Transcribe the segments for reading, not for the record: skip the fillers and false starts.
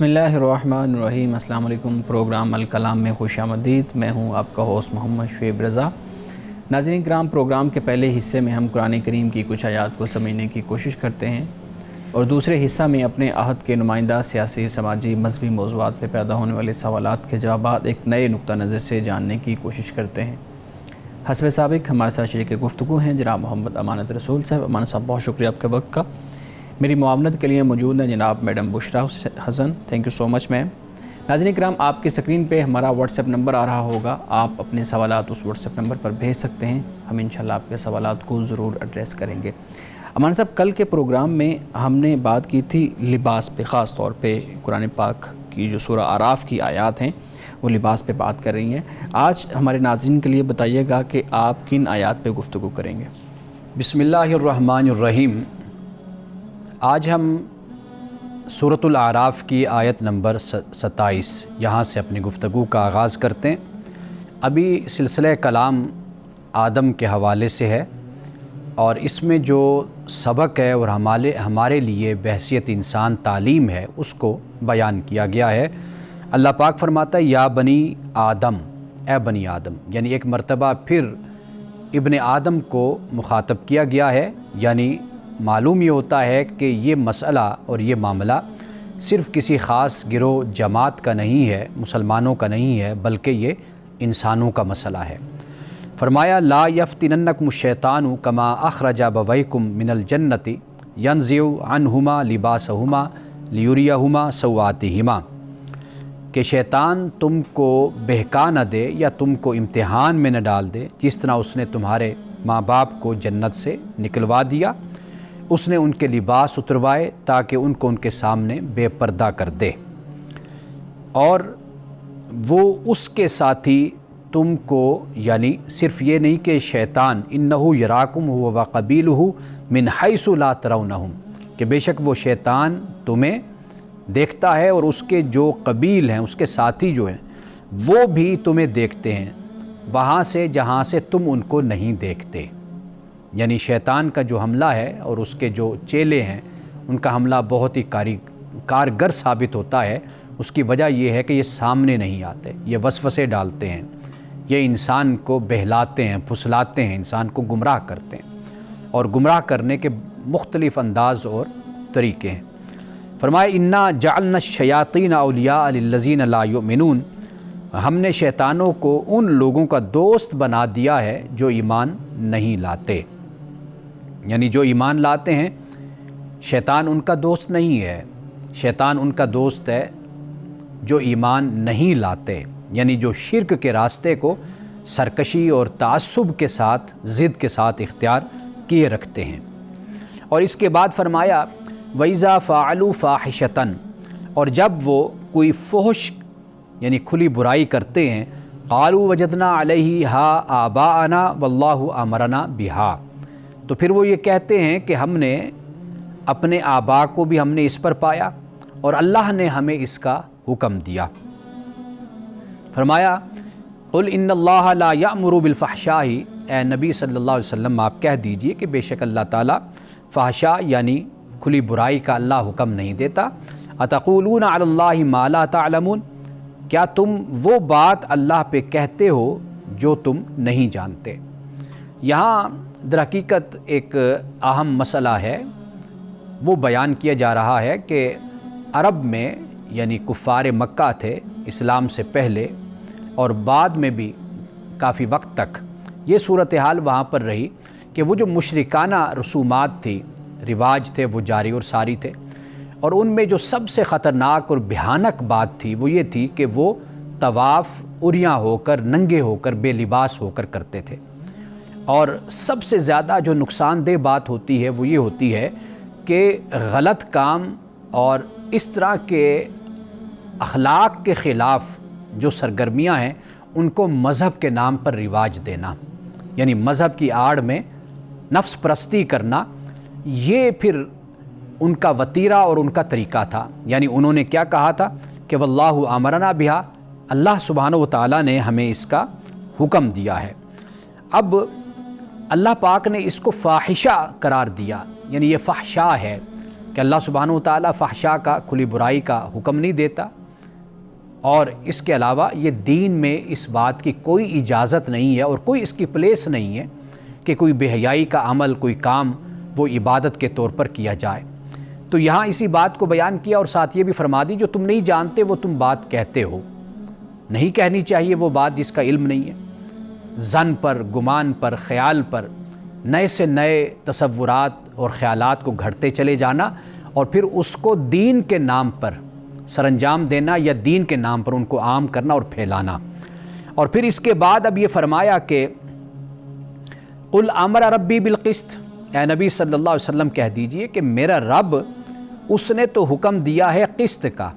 بسم اللہ الرحمن الرحیم۔ السلام علیکم۔ پروگرام الکلام میں خوش آمدید۔ میں ہوں آپ کا ہوسٹ محمد شعیب رضا۔ ناظرین کرام، پروگرام کے پہلے حصے میں ہم قرآن کریم کی کچھ آیات کو سمجھنے کی کوشش کرتے ہیں اور دوسرے حصہ میں اپنے عہد کے نمائندہ سیاسی، سماجی، مذہبی موضوعات پہ پیدا ہونے والے سوالات کے جوابات ایک نئے نقطہ نظر سے جاننے کی کوشش کرتے ہیں۔ حسب سابق ہمارے ساتھ شریک گفتگو ہیں جناب محمد امانت رسول صاحب۔ امانت صاحب، بہت شکریہ آپ کے وقت کا۔ میری معاونت کے لیے موجود ہیں جناب madam Bushra Hasan, thank you so مچ میم۔ ناظرین کرام، آپ کی اسکرین پہ ہمارا واٹس ایپ نمبر آ رہا ہوگا، آپ اپنے سوالات اس واٹس ایپ نمبر پر بھیج سکتے ہیں، ہم انشاءاللہ آپ کے سوالات کو ضرور ایڈریس کریں گے۔ امان صاحب، کل کے پروگرام میں ہم نے بات کی تھی لباس پہ، خاص طور پہ قرآن پاک کی جو سورہ اعراف کی آیات ہیں وہ لباس پہ بات کر رہی ہیں۔ آج ہمارے ناظرین کے لیے بتائیے گا کہ آپ کن آیات پہ گفتگو کریں گے؟ بسم اللہ الرحمن الرحیم۔ آج ہم سورۃ الاعراف کی آیت نمبر 27 یہاں سے اپنی گفتگو کا آغاز کرتے ہیں۔ ابھی سلسلہ کلام آدم کے حوالے سے ہے اور اس میں جو سبق ہے اور ہمارے لیے بحیثیت انسان تعلیم ہے اس کو بیان کیا گیا ہے۔ اللہ پاک فرماتا ہے یا بنی آدم، اے بنی آدم، یعنی ایک مرتبہ پھر ابن آدم کو مخاطب کیا گیا ہے۔ یعنی معلوم یہ ہوتا ہے کہ یہ مسئلہ اور یہ معاملہ صرف کسی خاص گروہ جماعت کا نہیں ہے، مسلمانوں کا نہیں ہے، بلکہ یہ انسانوں کا مسئلہ ہے۔ فرمایا لا یفتننکم الشیطان کما اخرج ابویکم من الجنۃ ینزع عنہما لباسہما لیریہما سوآتہما، کہ شیطان تم کو بہکا نہ دے یا تم کو امتحان میں نہ ڈال دے، جس طرح اس نے تمہارے ماں باپ کو جنت سے نکلوا دیا، اس نے ان کے لباس اتروائے تاکہ ان کو ان کے سامنے بے پردہ کر دے، اور وہ اس کے ساتھی تم کو، یعنی صرف یہ نہیں کہ شیطان انہ یراکم هو وقبیلہ من حیث لا ترونہم، کہ بے شک وہ شیطان تمہیں دیکھتا ہے اور اس کے جو قبیل ہیں، اس کے ساتھی جو ہیں وہ بھی تمہیں دیکھتے ہیں وہاں سے جہاں سے تم ان کو نہیں دیکھتے۔ یعنی شیطان کا جو حملہ ہے اور اس کے جو چیلے ہیں ان کا حملہ بہت ہی کارگر ثابت ہوتا ہے۔ اس کی وجہ یہ ہے کہ یہ سامنے نہیں آتے، یہ وسوسے ڈالتے ہیں، یہ انسان کو بہلاتے ہیں، پھسلاتے ہیں، انسان کو گمراہ کرتے ہیں، اور گمراہ کرنے کے مختلف انداز اور طریقے ہیں۔ فرمایا انا جعلنا الشیاطین اولیاء للذین لا یؤمنون، ہم نے شیطانوں کو ان لوگوں کا دوست بنا دیا ہے جو ایمان نہیں لاتے۔ یعنی جو ایمان لاتے ہیں شیطان ان کا دوست نہیں ہے، شیطان ان کا دوست ہے جو ایمان نہیں لاتے، یعنی جو شرک کے راستے کو سرکشی اور تعصب کے ساتھ، ضد کے ساتھ اختیار کیے رکھتے ہیں۔ اور اس کے بعد فرمایا وَإِذَا فَعَلُوا فَاحِشَةً، اور جب وہ کوئی فحش یعنی کھلی برائی کرتے ہیں قالوا وجدنا علیہا آباءنا واللہ امرنا بہا، تو پھر وہ یہ کہتے ہیں کہ ہم نے اپنے آبا کو بھی ہم نے اس پر پایا اور اللہ نے ہمیں اس کا حکم دیا۔ فرمایا قل ان اللہ لا یأمر بالفحشاء، اے نبی صلی اللہ علیہ وسلم آپ کہہ دیجئے کہ بے شک اللہ تعالیٰ فحشاء یعنی کھلی برائی کا اللہ حکم نہیں دیتا۔ اتقولون علی اللہ ما لا تعلمون، کیا تم وہ بات اللہ پہ کہتے ہو جو تم نہیں جانتے۔ یہاں در حقیقت ایک اہم مسئلہ ہے، وہ بیان کیا جا رہا ہے کہ عرب میں یعنی کفار مکہ تھے اسلام سے پہلے اور بعد میں بھی کافی وقت تک یہ صورتحال وہاں پر رہی کہ وہ جو مشرکانہ رسومات تھی، رواج تھے، وہ جاری اور ساری تھے، اور ان میں جو سب سے خطرناک اور بھیانک بات تھی وہ یہ تھی کہ وہ طواف عریاں ہو کر، ننگے ہو کر، بے لباس ہو کر کرتے تھے۔ اور سب سے زیادہ جو نقصان دہ بات ہوتی ہے وہ یہ ہوتی ہے کہ غلط کام اور اس طرح کے اخلاق کے خلاف جو سرگرمیاں ہیں ان کو مذہب کے نام پر رواج دینا، یعنی مذہب کی آڑ میں نفس پرستی کرنا، یہ پھر ان کا وتیرہ اور ان کا طریقہ تھا۔ یعنی انہوں نے کیا کہا تھا کہ واللہ امرنا بہا، اللہ سبحانہ و تعالیٰ نے ہمیں اس کا حکم دیا ہے۔ اب اللہ پاک نے اس کو فاحشہ قرار دیا، یعنی یہ فحشا ہے، کہ اللہ سبحانہ و تعالیٰ فحشا کا، کھلی برائی کا حکم نہیں دیتا، اور اس کے علاوہ یہ دین میں اس بات کی کوئی اجازت نہیں ہے اور کوئی اس کی پلیس نہیں ہے کہ کوئی بے حیائی کا عمل، کوئی کام وہ عبادت کے طور پر کیا جائے۔ تو یہاں اسی بات کو بیان کیا اور ساتھ یہ بھی فرما دی جو تم نہیں جانتے وہ تم بات کہتے ہو، نہیں کہنی چاہیے وہ بات جس کا علم نہیں ہے۔ ظن پر، گمان پر، خیال پر نئے سے نئے تصورات اور خیالات کو گھڑتے چلے جانا اور پھر اس کو دین کے نام پر سر انجام دینا یا دین کے نام پر ان کو عام کرنا اور پھیلانا۔ اور پھر اس کے بعد اب یہ فرمایا کہ قل امر ربی بالقسط، اے نبی صلی اللہ علیہ وسلم کہہ دیجئے کہ میرا رب اس نے تو حکم دیا ہے قسط کا۔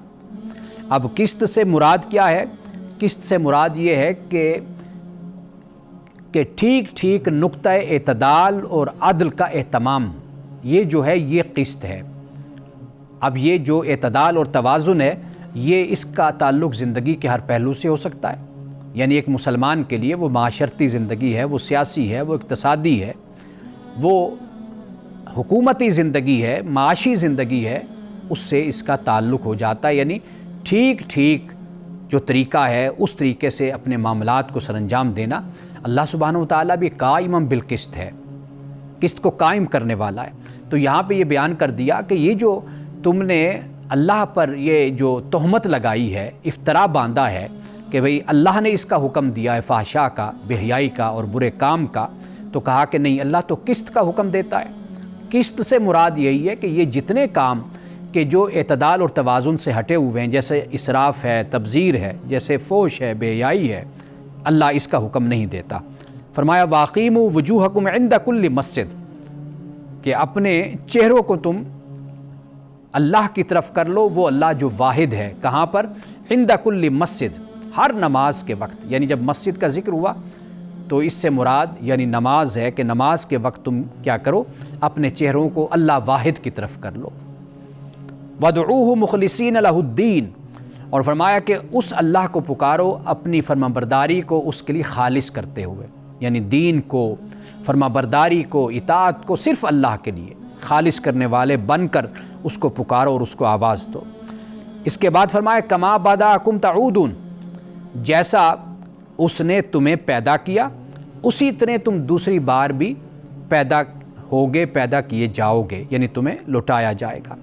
اب قسط سے مراد کیا ہے؟ قسط سے مراد یہ ہے کہ ٹھیک ٹھیک نقطہ اعتدال اور عدل کا اہتمام، یہ جو ہے یہ قسط ہے۔ اب یہ جو اعتدال اور توازن ہے یہ اس کا تعلق زندگی کے ہر پہلو سے ہو سکتا ہے، یعنی ایک مسلمان کے لیے وہ معاشرتی زندگی ہے، وہ سیاسی ہے، وہ اقتصادی ہے، وہ حکومتی زندگی ہے، معاشی زندگی ہے، اس سے اس کا تعلق ہو جاتا ہے، یعنی ٹھیک ٹھیک جو طریقہ ہے اس طریقے سے اپنے معاملات کو سر انجام دینا۔ اللہ سبحانہ و تعالیٰ بھی قائم بالقسط ہے، قسط کو قائم کرنے والا ہے۔ تو یہاں پہ یہ بیان کر دیا کہ یہ جو تم نے اللہ پر یہ جو تہمت لگائی ہے، افترا باندھا ہے کہ بھئی اللہ نے اس کا حکم دیا ہے فحشا کا، بے حیائی کا اور برے کام کا، تو کہا کہ نہیں، اللہ تو قسط کا حکم دیتا ہے۔ قسط سے مراد یہی ہے کہ یہ جتنے کام کہ جو اعتدال اور توازن سے ہٹے ہوئے ہیں، جیسے اسراف ہے، تبذیر ہے، جیسے فوش ہے، بے حیائی ہے، اللہ اس کا حکم نہیں دیتا۔ فرمایا واقیموا وجوہکم عند کل مسجد، کہ اپنے چہروں کو تم اللہ کی طرف کر لو، وہ اللہ جو واحد ہے، کہاں پر؟ عند کل مسجد، ہر نماز کے وقت، یعنی جب مسجد کا ذکر ہوا تو اس سے مراد یعنی نماز ہے کہ نماز کے وقت تم کیا کرو؟ اپنے چہروں کو اللہ واحد کی طرف کر لو۔ وَادْعُوهُ مُخْلِصِينَ لَهُ الدِّينَ، اور فرمایا کہ اس اللہ کو پکارو اپنی فرمانبرداری کو اس کے لیے خالص کرتے ہوئے، یعنی دین کو، فرمانبرداری کو، اطاعت کو صرف اللہ کے لیے خالص کرنے والے بن کر اس کو پکارو اور اس کو آواز دو۔ اس کے بعد فرمایا کما بدأکم تعودون، جیسا اس نے تمہیں پیدا کیا اسی طرح تم دوسری بار بھی پیدا ہوگے، پیدا کیے جاؤ گے، یعنی تمہیں لوٹایا جائے گا۔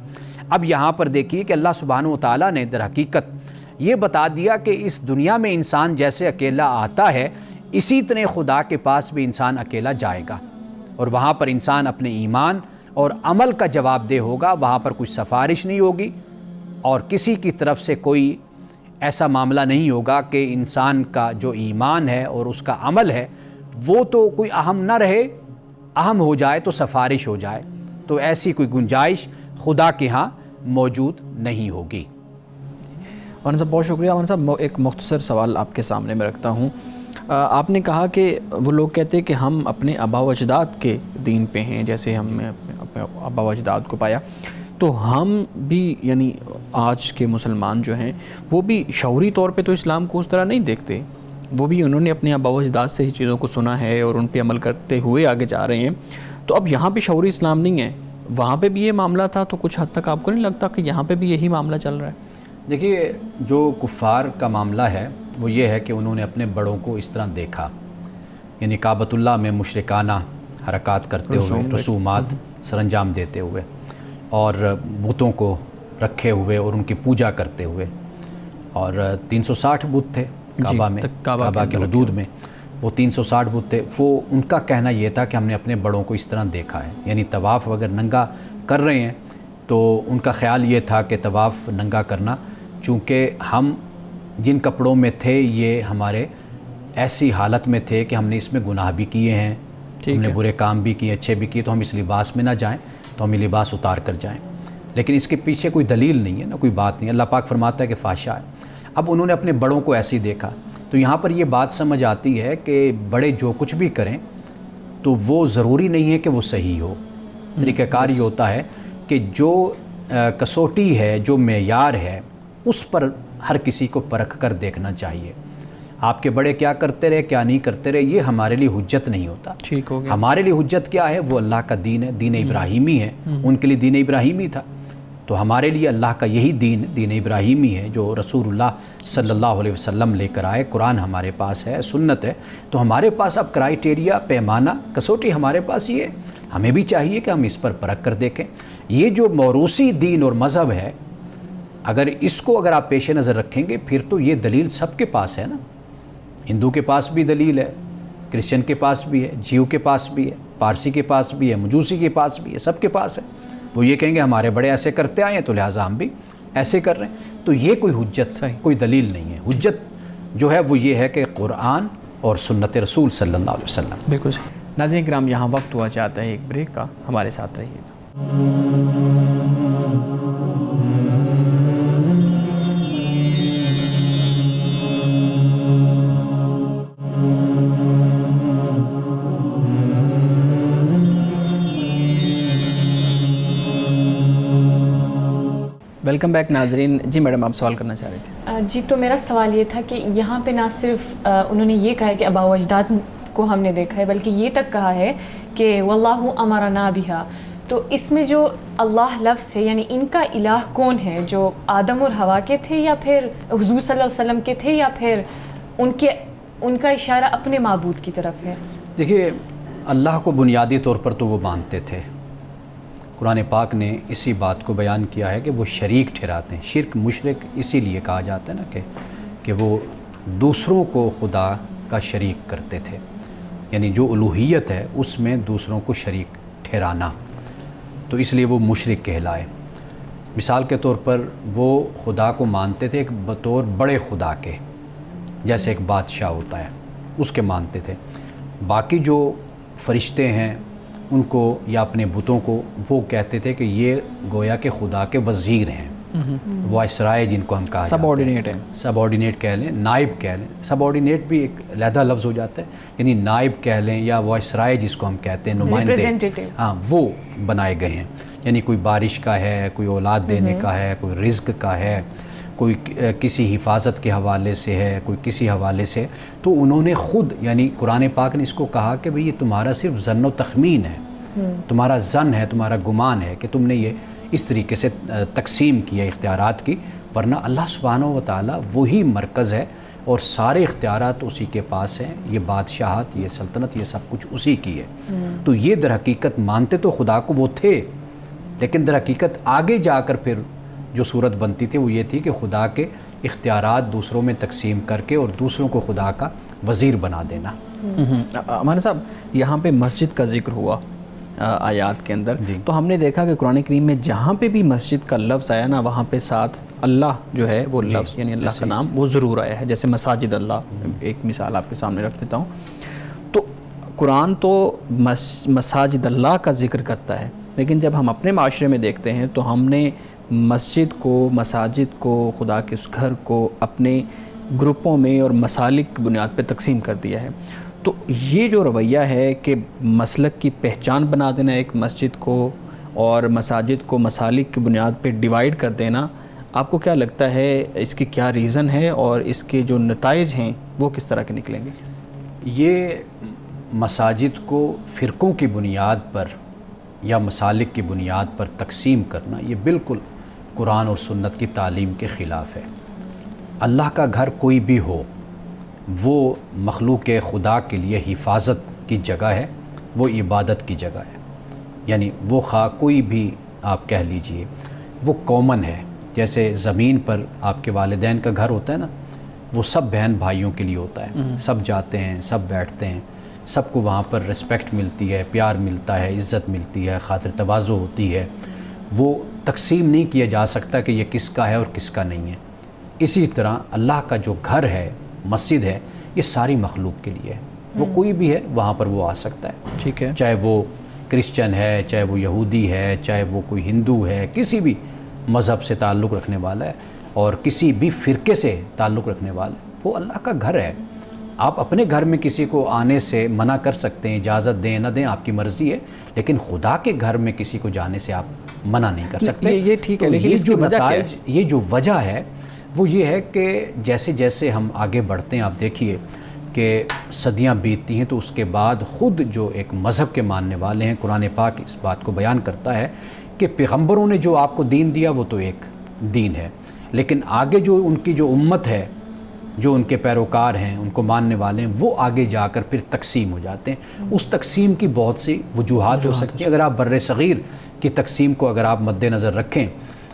اب یہاں پر دیکھیے کہ اللہ سبحانہ و تعالیٰ نے در حقیقت یہ بتا دیا کہ اس دنیا میں انسان جیسے اکیلا آتا ہے اسی طرح خدا کے پاس بھی انسان اکیلا جائے گا، اور وہاں پر انسان اپنے ایمان اور عمل کا جواب دہ ہوگا، وہاں پر کوئی سفارش نہیں ہوگی اور کسی کی طرف سے کوئی ایسا معاملہ نہیں ہوگا کہ انسان کا جو ایمان ہے اور اس کا عمل ہے وہ تو کوئی اہم نہ رہے، اہم ہو جائے تو سفارش ہو جائے، تو ایسی کوئی گنجائش خدا کے ہاں موجود نہیں ہوگی۔ مولانا صاحب بہت شکریہ۔ مولانا صاحب ایک مختصر سوال آپ کے سامنے میں رکھتا ہوں۔ آپ نے کہا کہ وہ لوگ کہتے ہیں کہ ہم اپنے آبا و اجداد کے دین پہ ہیں، جیسے ہم نے اپنے آبا و اجداد کو پایا، تو ہم بھی یعنی آج کے مسلمان جو ہیں وہ بھی شعوری طور پہ تو اسلام کو اس طرح نہیں دیکھتے، وہ بھی انہوں نے اپنے آبا و اجداد سے ہی چیزوں کو سنا ہے اور ان پہ عمل کرتے ہوئے آگے جا رہے ہیں، تو اب یہاں پہ شعوری اسلام نہیں ہے، وہاں پہ بھی یہ معاملہ تھا، تو کچھ حد تک آپ کو نہیں لگتا کہ یہاں پہ بھی یہی معاملہ چل رہا ہے؟ دیکھیے، جو کفار کا معاملہ ہے وہ یہ ہے کہ انہوں نے اپنے بڑوں کو اس طرح دیکھا، یعنی کعبۃ اللہ میں مشرکانہ حرکات کرتے ہوئے، رسومات سر انجام دیتے ہوئے اور بتوں کو رکھے ہوئے اور ان کی پوجا کرتے ہوئے، اور 360 بت تھے کعبہ میں، کعبہ کے حدود میں وہ 360 بت تھے۔ وہ ان کا کہنا یہ تھا کہ ہم نے اپنے بڑوں کو اس طرح دیکھا ہے، یعنی طواف اگر ننگا کر رہے ہیں تو ان کا خیال یہ تھا کہ طواف ننگا کرنا، چونکہ ہم جن کپڑوں میں تھے یہ ہمارے ایسی حالت میں تھے کہ ہم نے اس میں گناہ بھی کیے ہیں، ہم نے برے کام بھی کیے، اچھے بھی کیے، تو ہم اس لباس میں نہ جائیں، تو ہم یہ لباس اتار کر جائیں۔ لیکن اس کے پیچھے کوئی دلیل نہیں ہے، نہ کوئی بات نہیں، اللہ پاک فرماتا ہے کہ فحشا ہے۔ اب انہوں نے اپنے بڑوں کو ایسے ہی دیکھا، تو یہاں پر یہ بات سمجھ آتی ہے کہ بڑے جو کچھ بھی کریں تو وہ ضروری نہیں ہے کہ وہ صحیح ہو۔ طریقہ کار یہ ہوتا ہے کہ جو کسوٹی ہے، جو معیار ہے، اس پر ہر کسی کو پرکھ کر دیکھنا چاہیے۔ آپ کے بڑے کیا کرتے رہے، کیا نہیں کرتے رہے، یہ ہمارے لیے حجت نہیں ہوتا۔ ٹھیک ہو گیا۔ ہمارے لیے حجت کیا ہے؟ وہ اللہ کا دین ہے، دین ابراہیمی ہے، ان کے لیے دین ابراہیمی تھا۔ تو ہمارے لیے اللہ کا یہی دین ابراہیمی ہے جو رسول اللہ صلی اللہ علیہ وسلم لے کر آئے. قرآن ہمارے پاس ہے, سنت ہے, تو ہمارے پاس اب کرائیٹیریا, پیمانہ, کسوٹی ہمارے پاس یہ ہے. ہمیں بھی چاہیے کہ ہم اس پر پرکھ کر دیکھیں. یہ جو موروثی دین اور مذہب ہے, اگر اس کو اگر آپ پیش نظر رکھیں گے پھر تو یہ دلیل سب کے پاس ہے نا. ہندو کے پاس بھی دلیل ہے, کرسچن کے پاس بھی ہے, جیو کے پاس بھی ہے, پارسی کے پاس بھی ہے, مجوسی کے پاس بھی ہے, سب کے پاس ہے. وہ یہ کہیں گے ہمارے بڑے ایسے کرتے آئے ہیں تو لہٰذا ہم بھی ایسے کر رہے ہیں. تو یہ کوئی حجت صحیح کوئی دلیل نہیں ہے. حجت جو ہے وہ یہ ہے کہ قرآن اور سنت رسول صلی اللہ علیہ وسلم. بالکل صحیح. ناظرین کرام, یہاں وقت ہوا چاہتا ہے ایک بریک کا, ہمارے ساتھ رہیے گا. ویلکم بیک ناظرین. جی میڈم, آپ سوال کرنا چاہ رہے تھے. جی, تو میرا سوال یہ تھا کہ یہاں پہ نہ صرف انہوں نے یہ کہا ہے کہ آباء و اجداد کو ہم نے دیکھا ہے, بلکہ یہ تک کہا ہے کہ واللہ امرنا بہا. تو اس میں جو اللہ لفظ ہے, یعنی ان کا الہ کون ہے, جو آدم اور حوا کے تھے یا پھر حضور صلی اللہ علیہ وسلم کے تھے, یا پھر ان کا اشارہ اپنے معبود کی طرف ہے؟ دیکھیے, اللہ کو بنیادی طور پر تو وہ مانتے تھے. قرآن پاک نے اسی بات کو بیان کیا ہے کہ وہ شریک ٹھہراتے ہیں. شرک مشرک اسی لیے کہا جاتا ہے نا کہ وہ دوسروں کو خدا کا شریک کرتے تھے. یعنی جو الوہیت ہے اس میں دوسروں کو شریک ٹھہرانا, تو اس لیے وہ مشرک کہلائے. مثال کے طور پر وہ خدا کو مانتے تھے ایک بطور بڑے خدا کے, جیسے ایک بادشاہ ہوتا ہے اس کے مانتے تھے. باقی جو فرشتے ہیں ان کو یا اپنے بتوں کو وہ کہتے تھے کہ یہ گویا کہ خدا کے وزیر ہیں, وائسرائے جن کو ہم کہا سب آرڈینیٹ ہیں, سب آرڈینیٹ کہہ لیں, نائب کہہ لیں. سب آرڈینیٹ بھی ایک علیحدہ لفظ ہو جاتا ہے, یعنی نائب کہہ لیں یا وائسرائے جس کو ہم کہتے ہیں, نمائندے, ہاں وہ بنائے گئے ہیں. یعنی کوئی بارش کا ہے, کوئی اولاد دینے کا ہے, کوئی رزق کا ہے, کوئی کسی حفاظت کے حوالے سے ہے, کوئی کسی حوالے سے. تو انہوں نے خود, یعنی قرآن پاک نے اس کو کہا کہ بھئی یہ تمہارا صرف ظن و تخمین ہے, تمہارا ظن ہے, تمہارا گمان ہے کہ تم نے یہ اس طریقے سے تقسیم کیا اختیارات کی, ورنہ اللہ سبحانہ و تعالیٰ وہی مرکز ہے اور سارے اختیارات اسی کے پاس ہیں. یہ بادشاہت, یہ سلطنت, یہ سب کچھ اسی کی ہے. تو یہ در حقیقت مانتے تو خدا کو وہ تھے, لیکن در حقیقت آگے جا کر پھر جو صورت بنتی تھی وہ یہ تھی کہ خدا کے اختیارات دوسروں میں تقسیم کر کے اور دوسروں کو خدا کا وزیر بنا دینا. مولانا صاحب, یہاں پہ مسجد کا ذکر ہوا آیات کے اندر, تو ہم نے دیکھا کہ قرآن کریم میں جہاں پہ بھی مسجد کا لفظ آیا نا, وہاں پہ ساتھ اللہ جو ہے وہ لفظ, یعنی اللہ کا نام وہ ضرور آیا ہے. جیسے مساجد اللہ, ایک مثال آپ کے سامنے رکھ دیتا ہوں. تو قرآن تو مساجد اللہ کا ذکر کرتا ہے, لیکن جب ہم اپنے معاشرے میں دیکھتے ہیں تو ہم نے مسجد کو, مساجد کو, خدا کے اس گھر کو اپنے گروپوں میں اور مسالک کی بنیاد پہ تقسیم کر دیا ہے. تو یہ جو رویہ ہے کہ مسلک کی پہچان بنا دینا ایک مسجد کو اور مساجد کو مسالک کی بنیاد پہ ڈیوائیڈ کر دینا, آپ کو کیا لگتا ہے اس کی کیا ریزن ہے اور اس کے جو نتائج ہیں وہ کس طرح کے نکلیں گے؟ یہ مساجد کو فرقوں کی بنیاد پر یا مسالک کی بنیاد پر تقسیم کرنا یہ بالکل قرآن اور سنت کی تعلیم کے خلاف ہے. اللہ کا گھر کوئی بھی ہو, وہ مخلوق خدا کے لیے حفاظت کی جگہ ہے, وہ عبادت کی جگہ ہے. یعنی وہ خواہ کوئی بھی آپ کہہ لیجئے, وہ کامن ہے. جیسے زمین پر آپ کے والدین کا گھر ہوتا ہے نا, وہ سب بہن بھائیوں کے لیے ہوتا ہے, سب جاتے ہیں, سب بیٹھتے ہیں, سب کو وہاں پر رسپیکٹ ملتی ہے, پیار ملتا ہے, عزت ملتی ہے, خاطر تواضع ہوتی ہے. وہ تقسیم نہیں کیا جا سکتا کہ یہ کس کا ہے اور کس کا نہیں ہے. اسی طرح اللہ کا جو گھر ہے, مسجد ہے, یہ ساری مخلوق کے لیے ہے. وہ کوئی بھی ہے وہاں پر وہ آ سکتا ہے. ٹھیک ہے, چاہے وہ کرسچن ہے, چاہے وہ یہودی ہے, چاہے وہ کوئی ہندو ہے, کسی بھی مذہب سے تعلق رکھنے والا ہے اور کسی بھی فرقے سے تعلق رکھنے والا ہے, وہ اللہ کا گھر ہے. آپ اپنے گھر میں کسی کو آنے سے منع کر سکتے ہیں, اجازت دیں نہ دیں آپ کی مرضی ہے, لیکن خدا کے گھر میں کسی کو جانے سے آپ منع نہیں کر سکتے. یہ ٹھیک ہے, لیکن اس کی وجہ کیا ہے؟ یہ جو وجہ ہے وہ یہ ہے کہ جیسے جیسے ہم آگے بڑھتے ہیں, آپ دیکھیے کہ صدیاں بیتتی ہیں تو اس کے بعد خود جو ایک مذہب کے ماننے والے ہیں, قرآن پاک اس بات کو بیان کرتا ہے کہ پیغمبروں نے جو آپ کو دین دیا وہ تو ایک دین ہے، لیکن آگے جو ان کی جو امت ہے، جو ان کے پیروکار ہیں، ان کو ماننے والے ہیں، وہ آگے جا کر پھر تقسیم ہو جاتے ہیں۔ اس تقسیم کی بہت سی وجوہات ہو سکتی ہیں۔ اگر آپ بر صغیر کی تقسیم کو اگر آپ مد نظر رکھیں،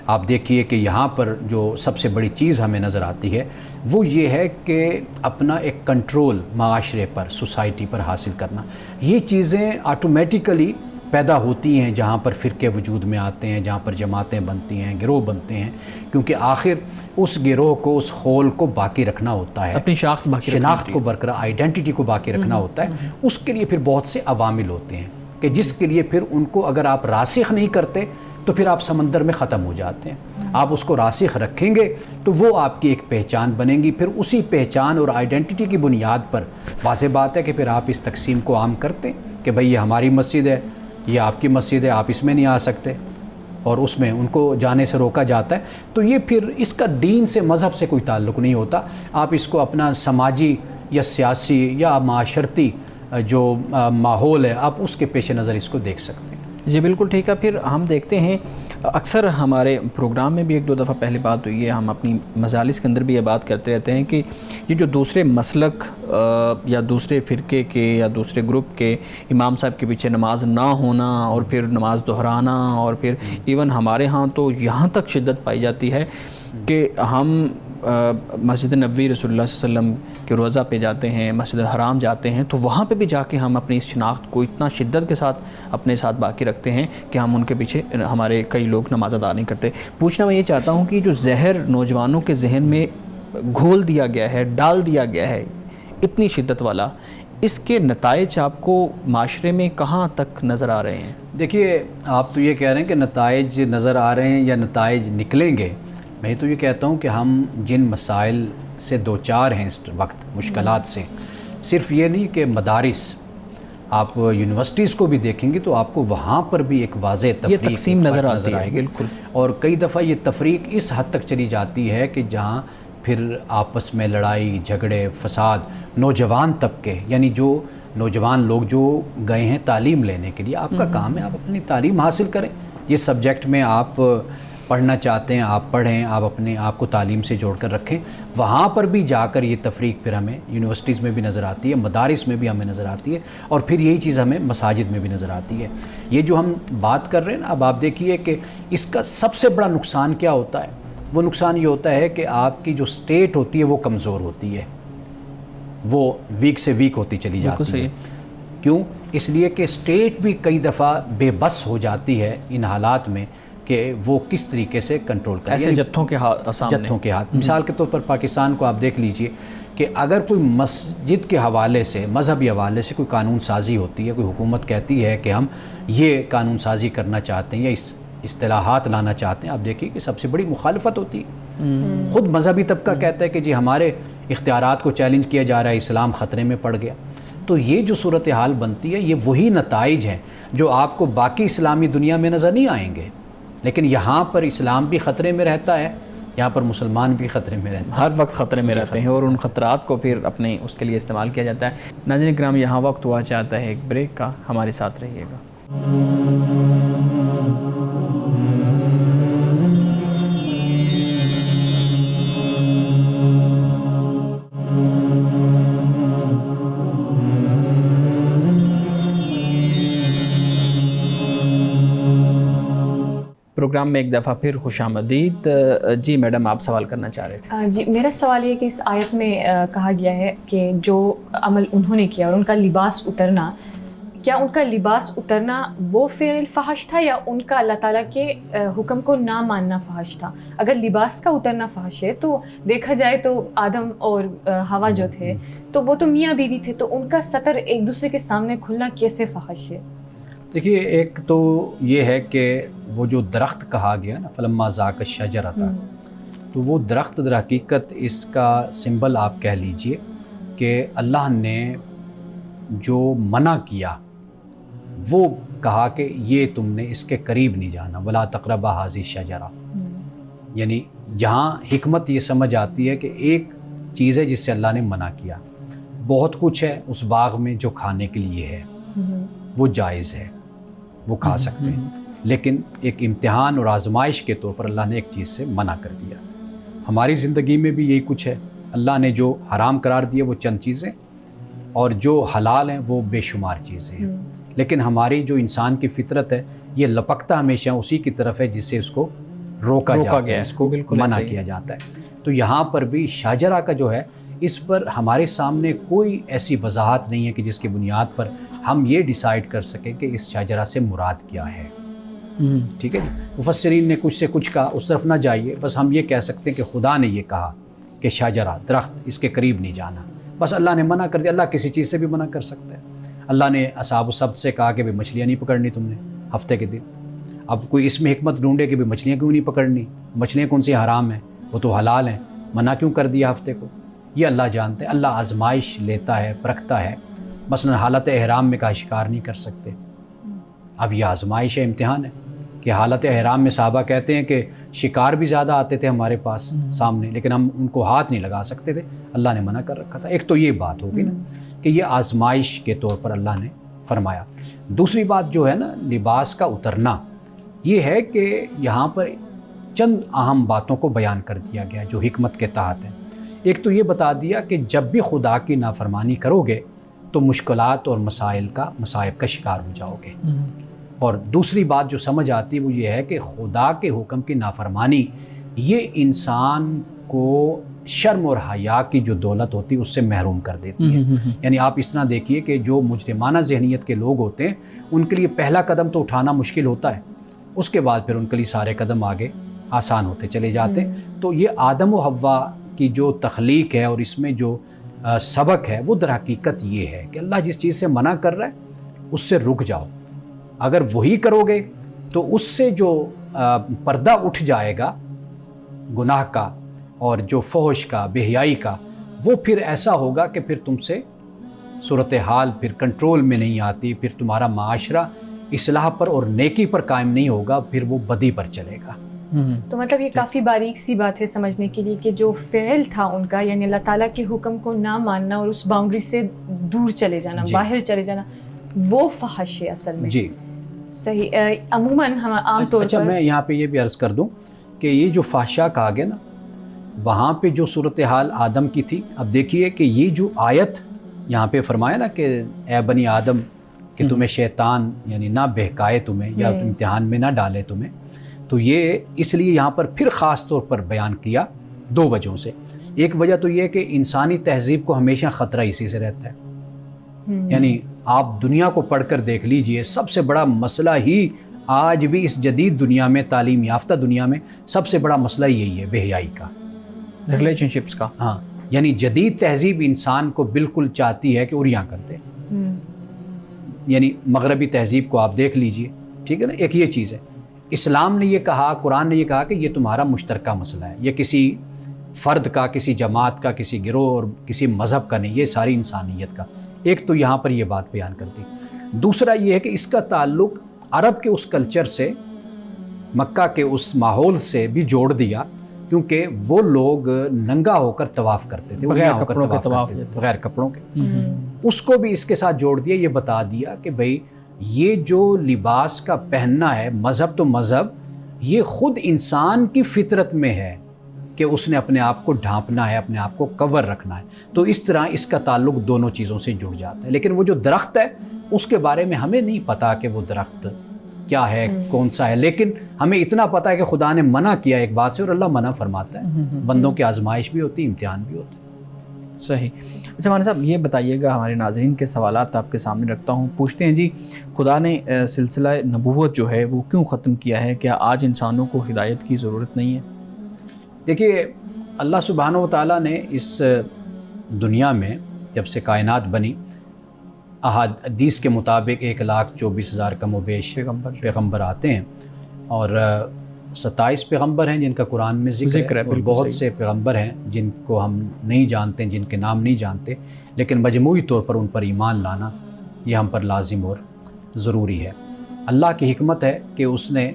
آپ دیکھیے کہ یہاں پر جو سب سے بڑی چیز ہمیں نظر آتی ہے وہ یہ ہے کہ اپنا ایک کنٹرول معاشرے پر، سوسائٹی پر حاصل کرنا۔ یہ چیزیں آٹومیٹیکلی پیدا ہوتی ہیں جہاں پر فرقے وجود میں آتے ہیں، جہاں پر جماعتیں بنتی ہیں، گروہ بنتے ہیں، کیونکہ آخر اس گروہ کو، اس خول کو باقی رکھنا ہوتا ہے، اپنی شناخت کو برقرار، آئیڈینٹی کو باقی رکھنا ہوتا ہے۔ اس کے لیے پھر بہت سے عوامل ہوتے ہیں کہ جس کے لیے پھر ان کو اگر آپ راسخ نہیں کرتے تو پھر آپ سمندر میں ختم ہو جاتے ہیں۔ آپ اس کو راسخ رکھیں گے تو وہ آپ کی ایک پہچان بنے گی، پھر اسی پہچان اور آئیڈینٹی کی بنیاد پر واضح بات ہے کہ پھر آپ اس تقسیم کو عام کرتے ہیں کہ بھئی یہ ہماری مسجد ہے، یہ آپ کی مسجد ہے، آپ اس میں نہیں آ سکتے، اور اس میں ان کو جانے سے روکا جاتا ہے۔ تو یہ پھر اس کا دین سے، مذہب سے کوئی تعلق نہیں ہوتا، آپ اس کو اپنا سماجی یا سیاسی یا معاشرتی جو ماحول ہے آپ اس کے پیش نظر اس کو دیکھ سکتے ہیں۔ جی بالکل ٹھیک ہے۔ پھر ہم دیکھتے ہیں اکثر ہمارے پروگرام میں بھی ایک دو دفعہ پہلے بات ہوئی ہے، ہم اپنی مجالس کے اندر بھی یہ بات کرتے رہتے ہیں کہ یہ جو دوسرے مسلک یا دوسرے فرقے کے یا دوسرے گروپ کے امام صاحب کے پیچھے نماز نہ ہونا اور پھر نماز دہرانا، اور پھر ایون ہمارے ہاں تو یہاں تک شدت پائی جاتی ہے کہ ہم مسجد نبوی رسول اللہ صلی اللہ علیہ وسلم کے روضہ پہ جاتے ہیں، مسجد الحرام جاتے ہیں، تو وہاں پہ بھی جا کے ہم اپنی اس شناخت کو اتنا شدت کے ساتھ اپنے ساتھ باقی رکھتے ہیں کہ ہم ان کے پیچھے، ہمارے کئی لوگ نماز ادا نہیں کرتے۔ پوچھنا میں یہ چاہتا ہوں کہ جو زہر نوجوانوں کے ذہن میں گھول دیا گیا ہے، ڈال دیا گیا ہے اتنی شدت والا، اس کے نتائج آپ کو معاشرے میں کہاں تک نظر آ رہے ہیں؟ دیکھیے، آپ تو یہ کہہ رہے ہیں کہ نتائج نظر آ رہے ہیں یا نتائج نکلیں گے۔ میں تو یہ کہتا ہوں کہ ہم جن مسائل سے دوچار ہیں اس وقت، مشکلات سے، صرف یہ نہیں کہ مدارس، آپ یونیورسٹیز کو بھی دیکھیں گے تو آپ کو وہاں پر بھی ایک واضح تفریق، یہ تقسیم نظر آتی ہے، بالکل۔ اور کئی دفعہ یہ تفریق اس حد تک چلی جاتی ہے کہ جہاں پھر آپس میں لڑائی جھگڑے فساد، نوجوان طبقے، یعنی جو نوجوان لوگ جو گئے ہیں تعلیم لینے کے لیے، آپ کا کام ہے آپ اپنی تعلیم حاصل کریں، یہ سبجیکٹ میں آپ پڑھنا چاہتے ہیں آپ پڑھیں، آپ اپنے آپ کو تعلیم سے جوڑ کر رکھیں۔ وہاں پر بھی جا کر یہ تفریق پھر ہمیں یونیورسٹیز میں بھی نظر آتی ہے، مدارس میں بھی ہمیں نظر آتی ہے، اور پھر یہی چیز ہمیں مساجد میں بھی نظر آتی ہے۔ یہ جو ہم بات کر رہے ہیں نا، اب آپ دیکھیے کہ اس کا سب سے بڑا نقصان کیا ہوتا ہے؟ وہ نقصان یہ ہوتا ہے کہ آپ کی جو سٹیٹ ہوتی ہے وہ کمزور ہوتی ہے، وہ ویک سے ویک ہوتی چلی جاتی ہے۔ کیوں؟ اس لیے کہ سٹیٹ بھی کئی دفعہ بے بس ہو جاتی ہے ان حالات میں کہ وہ کس طریقے سے کنٹرول کرے، ایسے جتھوں کے ہاتھ۔ مثال کے طور پر پاکستان کو آپ دیکھ لیجئے کہ اگر کوئی مسجد کے حوالے سے، مذہبی حوالے سے کوئی قانون سازی ہوتی ہے، کوئی حکومت کہتی ہے کہ ہم یہ قانون سازی کرنا چاہتے ہیں یا اس اصطلاحات لانا چاہتے ہیں، آپ دیکھیے کہ سب سے بڑی مخالفت ہوتی ہے۔ خود مذہبی طبقہ کہتا ہے کہ جی ہمارے اختیارات کو چیلنج کیا جا رہا ہے، اسلام خطرے میں پڑ گیا۔ تو یہ جو صورتحال بنتی ہے، یہ وہی نتائج ہیں جو آپ کو باقی اسلامی دنیا میں نظر نہیں آئیں گے، لیکن یہاں پر اسلام بھی خطرے میں رہتا ہے، یہاں پر مسلمان بھی خطرے میں رہتے ہیں، ہر وقت خطرے میں رہتے ہیں، اور ان خطرات کو پھر اپنے اس کے لیے استعمال کیا جاتا ہے۔ ناظرین کرام، یہاں وقت ہوا چاہتا ہے ایک بریک کا، ہمارے ساتھ رہیے گا۔ پروگرام میں ایک دفعہ پھر خوش آمدید۔ جی میڈم، آپ سوال کرنا چاہ رہے تھے۔ جی، میرا سوال یہ کہ اس آیت میں کہا گیا ہے کہ جو عمل انہوں نے کیا اور ان کا لباس اترنا، کیا ان کا لباس اترنا وہ فعل فحش تھا یا ان کا اللہ تعالیٰ کے حکم کو نہ ماننا فحش تھا؟ اگر لباس کا اترنا فحش ہے تو دیکھا جائے تو آدم اور ہوا جو تھے تو وہ تو میاں بیوی تھے، تو ان کا سطر ایک دوسرے کے سامنے کھلنا کیسے فحش ہے؟ دیکھیے، ایک تو یہ ہے کہ وہ جو درخت کہا گیا نا، فلما ذاق الشجرۃ، تو وہ درخت در حقیقت اس کا سمبل آپ کہہ لیجئے کہ اللہ نے جو منع کیا وہ کہا کہ یہ تم نے اس کے قریب نہیں جانا، ولا تقربا ھذہ الشجرۃ، یعنی یہاں حکمت یہ سمجھ آتی ہے کہ ایک چیز ہے جس سے اللہ نے منع کیا، بہت کچھ ہے اس باغ میں جو کھانے کے لیے ہے، وہ جائز ہے، وہ کھا سکتے ہیں، لیکن ایک امتحان اور آزمائش کے طور پر اللہ نے ایک چیز سے منع کر دیا. ہماری زندگی میں بھی یہی کچھ ہے. اللہ نے جو حرام قرار دیا وہ چند چیزیں اور جو حلال ہیں وہ بے شمار چیزیں ہیں. لیکن ہماری جو انسان کی فطرت ہے یہ لپکتا ہمیشہ اسی کی طرف ہے جس سے اس کو روکا جاتا ہے, اس کو منع کیا جاتا ہے. تو یہاں پر بھی شاجرہ کا جو ہے اس پر ہمارے سامنے کوئی ایسی وضاحت نہیں ہے کہ جس کی بنیاد پر ہم یہ ڈیسائیڈ کر سکیں کہ اس شاجرہ سے مراد کیا ہے. ٹھیک ہے جی. مفسرین نے کچھ سے کچھ کہا, اس طرف نہ جائیے. بس ہم یہ کہہ سکتے ہیں کہ خدا نے یہ کہا کہ شاجرہ درخت, اس کے قریب نہیں جانا. بس اللہ نے منع کر دیا. اللہ کسی چیز سے بھی منع کر سکتا ہے. اللہ نے اصحاب السبت سے کہا کہ بھی مچھلیاں نہیں پکڑنی تم نے ہفتے کے دن. اب کوئی اس میں حکمت ڈھونڈے کہ بھی مچھلیاں کیوں نہیں پکڑنی, مچھلیاں کون سی حرام ہیں, وہ تو حلال ہیں, منع کیوں کر دیا ہفتے کو. یہ اللہ جانتے ہیں. اللہ آزمائش لیتا ہے, پرکھتا ہے. مثلا حالت احرام میں کہا شکار نہیں کر سکتے. اب یہ آزمائش ہے, امتحان ہے کہ حالت احرام میں صحابہ کہتے ہیں کہ شکار بھی زیادہ آتے تھے ہمارے پاس سامنے, لیکن ہم ان کو ہاتھ نہیں لگا سکتے تھے, اللہ نے منع کر رکھا تھا. ایک تو یہ بات ہوگی نا کہ یہ آزمائش کے طور پر اللہ نے فرمایا. دوسری بات جو ہے نا لباس کا اترنا, یہ ہے کہ یہاں پر چند اہم باتوں کو بیان کر دیا گیا جو حکمت کے تحت ہیں. ایک تو یہ بتا دیا کہ جب بھی خدا کی نافرمانی کرو گے تو مشکلات اور مصائب کا شکار ہو جاؤ گے. اور دوسری بات جو سمجھ آتی ہے وہ یہ ہے کہ خدا کے حکم کی نافرمانی یہ انسان کو شرم اور حیا کی جو دولت ہوتی ہے اس سے محروم کر دیتی ہے. یعنی آپ اس طرح دیکھیے کہ جو مجرمانہ ذہنیت کے لوگ ہوتے ہیں ان کے لیے پہلا قدم تو اٹھانا مشکل ہوتا ہے, اس کے بعد پھر ان کے لیے سارے قدم آگے آسان ہوتے چلے جاتے ہیں. تو یہ آدم و حوا کی جو تخلیق ہے اور اس میں جو سبق ہے وہ در حقیقت یہ ہے کہ اللہ جس چیز سے منع کر رہا ہے اس سے رک جاؤ. اگر وہی کرو گے تو اس سے جو پردہ اٹھ جائے گا گناہ کا اور جو فحش کا, بے حیائی کا, وہ پھر ایسا ہوگا کہ پھر تم سے صورتحال پھر کنٹرول میں نہیں آتی, پھر تمہارا معاشرہ اصلاح پر اور نیکی پر قائم نہیں ہوگا, پھر وہ بدی پر چلے گا. تو مطلب یہ کافی باریک سی بات ہے سمجھنے کے لیے کہ جو فعل تھا ان کا, یعنی اللہ تعالیٰ کے حکم کو نہ ماننا اور اس باؤنڈری سے دور چلے جانا, باہر چلے جانا, وہ فحش ہے اصل میں. جی صحیح. عموماً ہم عام طور پر اچھا میں یہاں پہ یہ بھی عرض کر دوں کہ یہ جو فحشا کہا گیا نا وہاں پہ جو صورتحال آدم کی تھی, اب دیکھیے کہ یہ جو آیت یہاں پہ فرمایا نا کہ اے بنی آدم کہ تمہیں شیطان یعنی نہ بہکائے تمہیں یا امتحان میں نہ ڈالے تمہیں, تو یہ اس لیے یہاں پر پھر خاص طور پر بیان کیا دو وجہوں سے. ایک وجہ تو یہ کہ انسانی تہذیب کو ہمیشہ خطرہ اسی سے رہتا ہے. یعنی آپ دنیا کو پڑھ کر دیکھ لیجئے, سب سے بڑا مسئلہ ہی آج بھی اس جدید دنیا میں, تعلیم یافتہ دنیا میں سب سے بڑا مسئلہ یہی ہے, بے حیائی کا, ریلیشن شپس کا. ہاں یعنی جدید تہذیب انسان کو بالکل چاہتی ہے کہ اریاں کر دے. یعنی مغربی تہذیب کو آپ دیکھ لیجئے, ٹھیک ہے نا. ایک یہ چیز ہے. اسلام نے یہ کہا, قرآن نے یہ کہا کہ یہ تمہارا مشترکہ مسئلہ ہے, یہ کسی فرد کا, کسی جماعت کا, کسی گروہ اور کسی مذہب کا نہیں, یہ ساری انسانیت کا. ایک تو یہاں پر یہ بات بیان کر دی. دوسرا یہ ہے کہ اس کا تعلق عرب کے اس کلچر سے, مکہ کے اس ماحول سے بھی جوڑ دیا, کیونکہ وہ لوگ ننگا ہو کر طواف کرتے تھے, بغیر کپڑوں کے. اس کو بھی اس کے ساتھ جوڑ دیا, یہ بتا دیا کہ بھئی یہ جو لباس کا پہننا ہے, مذہب تو مذہب, یہ خود انسان کی فطرت میں ہے کہ اس نے اپنے آپ کو ڈھانپنا ہے, اپنے آپ کو کور رکھنا ہے. تو اس طرح اس کا تعلق دونوں چیزوں سے جڑ جاتا ہے. لیکن وہ جو درخت ہے اس کے بارے میں ہمیں نہیں پتا کہ وہ درخت کیا ہے, کون سا ہے, لیکن ہمیں اتنا پتا ہے کہ خدا نے منع کیا ایک بات سے, اور اللہ منع فرماتا ہے. بندوں کی آزمائش بھی ہوتی ہے, امتحان بھی ہوتا ہے. صحیح. اچھا مولانا صاحب یہ بتائیے گا, ہمارے ناظرین کے سوالات آپ کے سامنے رکھتا ہوں. پوچھتے ہیں جی, خدا نے سلسلہ نبوت جو ہے وہ کیوں ختم کیا ہے؟ کیا آج انسانوں کو ہدایت کی ضرورت نہیں ہے؟ دیکھیے اللہ سبحانہ و تعالیٰ نے اس دنیا میں جب سے کائنات بنی, احادیث کے مطابق 1,24,000 کم و بیش پیغمبر آتے ہیں, اور 27 پیغمبر ہیں جن کا قرآن میں ذکر ہے, اور بہت سے پیغمبر ہیں جن کو ہم نہیں جانتے, جن کے نام نہیں جانتے, لیکن مجموعی طور پر ان پر ایمان لانا یہ ہم پر لازم اور ضروری ہے. اللہ کی حکمت ہے کہ اس نے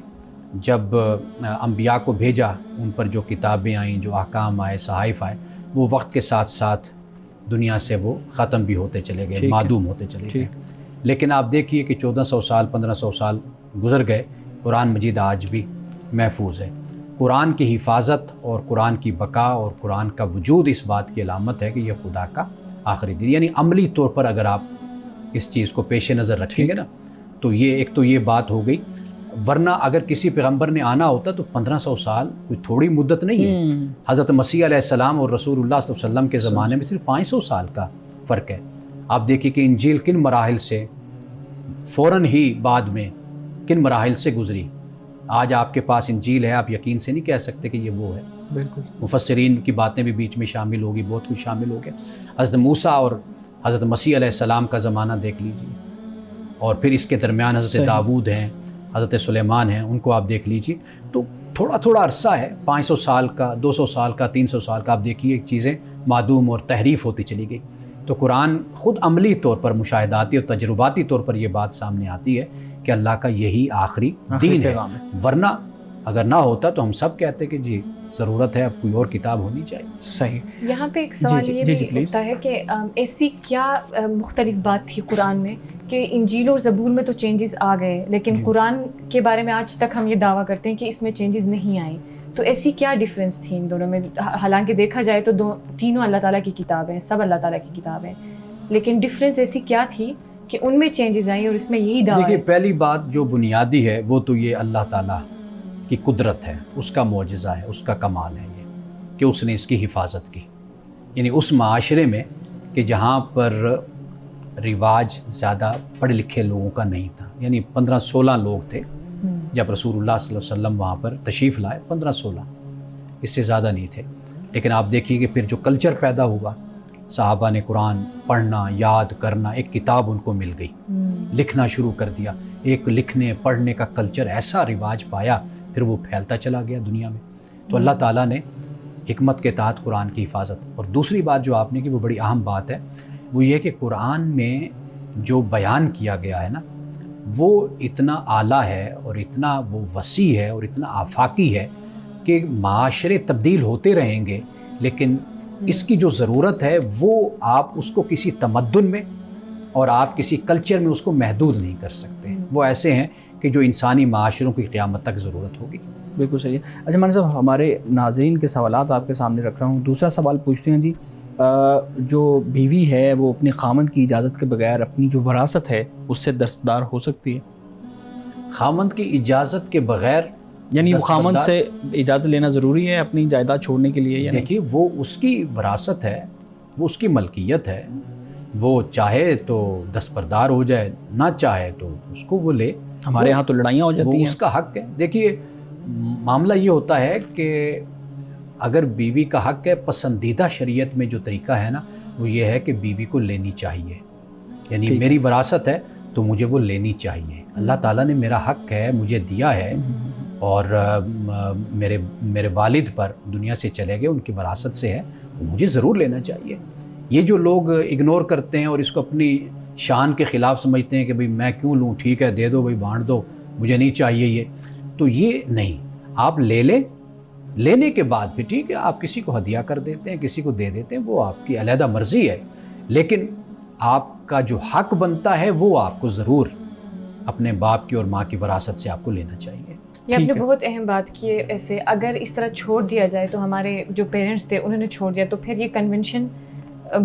جب انبیاء کو بھیجا, ان پر جو کتابیں آئیں, جو احکام آئے, صحائف آئے, وہ وقت کے ساتھ ساتھ دنیا سے وہ ختم بھی ہوتے چلے گئے, معدوم ہوتے چلے گئے. لیکن آپ دیکھیے کہ 1400 سال 1500 سال گزر گئے, قرآن مجید آج بھی محفوظ ہے۔ قرآن کی حفاظت اور قرآن کی بقا اور قرآن کا وجود اس بات کی علامت ہے کہ یہ خدا کا آخری دین، یعنی عملی طور پر اگر آپ اس چیز کو پیش نظر رکھیں گے نا تو یہ ایک تو یہ بات ہو گئی، ورنہ اگر کسی پیغمبر نے آنا ہوتا تو 1500 سال کوئی تھوڑی مدت نہیں ہے۔ حضرت مسیح علیہ السلام اور رسول اللہ صلی اللہ علیہ وسلم کے زمانے میں صرف 500 سال کا فرق ہے۔ آپ دیکھیے کہ انجیل کن مراحل سے فوراً ہی بعد میں کن مراحل سے گزری۔ آج آپ کے پاس انجیل ہے، آپ یقین سے نہیں کہہ سکتے کہ یہ وہ ہے۔ بالکل، مفسرین کی باتیں بھی بیچ میں شامل ہوگی، بہت کچھ شامل ہو گیا۔ حضرت موسیٰ اور حضرت مسیح علیہ السلام کا زمانہ دیکھ لیجیے، اور پھر اس کے درمیان حضرت داؤد ہیں، حضرت سلیمان ہیں، ان کو آپ دیکھ لیجیے۔ تو تھوڑا تھوڑا عرصہ ہے، 500 سال کا، 200 سال کا، 300 سال کا، آپ دیکھیے چیزیں معدوم اور تحریف ہوتی چلی گئی۔ تو قرآن خود عملی طور پر، مشاہداتی اور تجرباتی طور پر یہ بات سامنے آتی ہے کہ اللہ کا یہی آخری دین ہے، ورنہ اگر نہ ہوتا تو ہم سب کہتے کہ جی ضرورت ہے اب کوئی اور کتاب ہونی چاہیے۔ صحیح۔ یہاں پہ ایک سوال یہ بھی اٹھتا ہے کہ ایسی کیا مختلف بات تھی قرآن میں کہ انجیل اور زبور میں تو چینجز آ گئے، لیکن قرآن کے بارے میں آج تک ہم یہ دعویٰ کرتے ہیں کہ اس میں چینجز نہیں آئیں، تو ایسی کیا ڈفرینس تھی ان دونوں میں؟ حالانکہ دیکھا جائے تو تینوں اللہ تعالیٰ کی کتابیں، سب اللہ تعالیٰ کی کتابیں، لیکن ڈفرینس ایسی کیا تھی کہ ان میں چینجز آئیں اور اس میں یہی دعویٰ ہے؟ دیکھیے، پہلی بات جو بنیادی ہے وہ تو یہ اللہ تعالیٰ کی قدرت ہے، اس کا معجزہ ہے، اس کا کمال ہے یہ کہ اس نے اس کی حفاظت کی۔ یعنی اس معاشرے میں کہ جہاں پر رواج زیادہ پڑھے لکھے لوگوں کا نہیں تھا، یعنی 15-16 لوگ تھے جب رسول اللہ صلی اللہ علیہ وسلم وہاں پر تشریف لائے، 15-16، اس سے زیادہ نہیں تھے۔ لیکن آپ دیکھیے کہ پھر جو کلچر پیدا ہوا، صحابہ نے قرآن پڑھنا، یاد کرنا، ایک کتاب ان کو مل گئی، لکھنا شروع کر دیا، ایک لکھنے پڑھنے کا کلچر ایسا رواج پایا، پھر وہ پھیلتا چلا گیا دنیا میں۔ تو اللہ تعالیٰ نے حکمت کے تحت قرآن کی حفاظت۔ اور دوسری بات جو آپ نے کی وہ بڑی اہم بات ہے، وہ یہ کہ قرآن میں جو بیان کیا گیا ہے نا وہ اتنا اعلیٰ ہے اور اتنا وہ وسیع ہے اور اتنا آفاقی ہے کہ معاشرے تبدیل ہوتے رہیں گے، لیکن اس کی جو ضرورت ہے وہ آپ اس کو کسی تمدن میں اور آپ کسی کلچر میں اس کو محدود نہیں کر سکتے۔ وہ ایسے ہیں کہ جو انسانی معاشروں کی قیامت تک ضرورت ہوگی۔ بالکل صحیح ہے۔ اچھا مولانا صاحب، ہمارے ناظرین کے سوالات آپ کے سامنے رکھ رہا ہوں۔ دوسرا سوال پوچھتے ہیں جی، جو بیوی ہے وہ اپنے خامند کی اجازت کے بغیر اپنی جو وراثت ہے اس سے دستبردار ہو سکتی ہے؟ خامند کی اجازت کے بغیر، یعنی وہ خامند سے اجازت لینا ضروری ہے اپنی جائیداد چھوڑنے کے لیے؟ دیکھیے، وہ اس کی وراثت ہے، وہ اس کی ملکیت ہے، وہ چاہے تو دستبردار ہو جائے، نہ چاہے تو اس کو وہ لے۔ ہمارے ہاں تو لڑائیاں ہو جاتی ہیں، وہ اس کا حق ہے۔ دیکھیے، معاملہ یہ ہوتا ہے کہ اگر بیوی کا حق ہے، پسندیدہ شریعت میں جو طریقہ ہے نا وہ یہ ہے کہ بیوی کو لینی چاہیے، یعنی میری وراثت ہے تو مجھے وہ لینی چاہیے۔ اللہ تعالیٰ نے میرا حق ہے، مجھے دیا ہے، اور میرے والد پر دنیا سے چلے گئے، ان کی وراثت سے ہے، وہ مجھے ضرور لینا چاہیے۔ یہ جو لوگ اگنور کرتے ہیں اور اس کو اپنی شان کے خلاف سمجھتے ہیں کہ بھئی میں کیوں لوں، ٹھیک ہے دے دو بھئی، بانٹ دو، مجھے نہیں چاہیے یہ، تو یہ نہیں، آپ لے لیں، لینے کے بعد پھر ٹھیک ہے آپ کسی کو ہدیہ کر دیتے ہیں، کسی کو دے دیتے ہیں، وہ آپ کی علیحدہ مرضی ہے، لیکن آپ کا جو حق بنتا ہے وہ آپ کو ضرور اپنے باپ کی اور ماں کی وراثت سے آپ کو لینا چاہیے۔ یہ آپ نے بہت اہم بات کی ہے۔ ایسے اگر اس طرح چھوڑ دیا جائے تو ہمارے جو پیرنٹس تھے انہوں نے چھوڑ دیا تو پھر یہ کنونشن